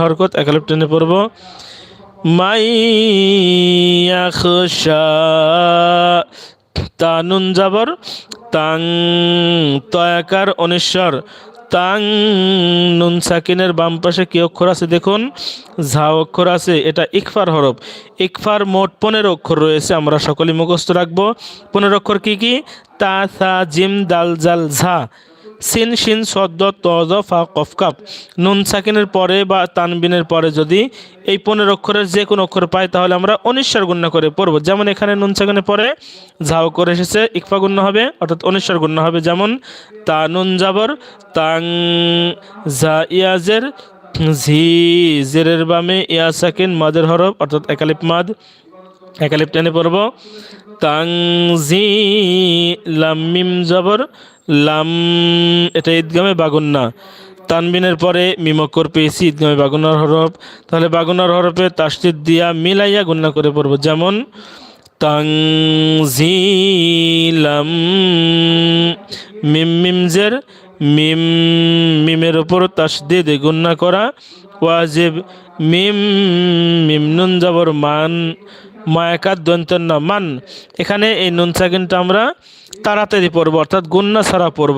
হরকত একালিফ টেনে পড়ব। মাই ইয়াখশা, তা নুন যাবর তাং, তয়াকার অনিশ্বর তাং, নুন সাকিনের বাম পাশে কি অক্ষর আছে দেখুন, ঝা অক্ষর আছে, এটা ইকফার হরফ। ইকফার মোট 15 অক্ষর রয়েছে, আমরা সকলেই মুখস্থ রাখবো। 15 অক্ষর কি কি? তা, সা, জিম, দাল, জাল, ঝা, সিন, শিন, সদ্দ, তজ, ফা, কফ, কাপ। নুন সাকিনের পরে বা তানবিনের পরে যদি এই 15 অক্ষরের যে কোনো অক্ষর পাই তাহলে আমরা অনিশ্বর গুণ্য করে পড়ব। যেমন এখানে নুন সাকিনের পরে ঝাও করে এসেছে, ইকফা গুণ্য হবে অর্থাৎ অনিশ্বর গুণ্য হবে। যেমন তা নুন যাবর তাং, ঝা ইয়াজের, ঝি, জেরের বামে ইয়া সাকিন, মাদের হরফ অর্থাৎ একালিফ মাদ, একালিফ টেনে পড়ব। তাং, জি, লাম মিম জবর লাম, এটা ঈদগামে বাগুন্না। তানবিনের পরে মিম অক্ষর পেয়েছি, ঈদগামে বাগুন্নার হরফ, তাহলে বাগুন্নার হরফে তাসদীদ দিয়া মিলাইয়া গুণনা করে পড়ব। যেমন তাংজিলাম, মিম মিমজের মিম, মিমের ওপর তাসদীদ গুণনা করা ওয়াজিব। মিম, মিম নুন যাবর মান, মায়াকাত দন্তন্য মান। এখানে এই নুন সাকিনটা আমরা তাড়াতাড়ি পড়ব অর্থাৎ গুণনা ছাড়া পড়ব।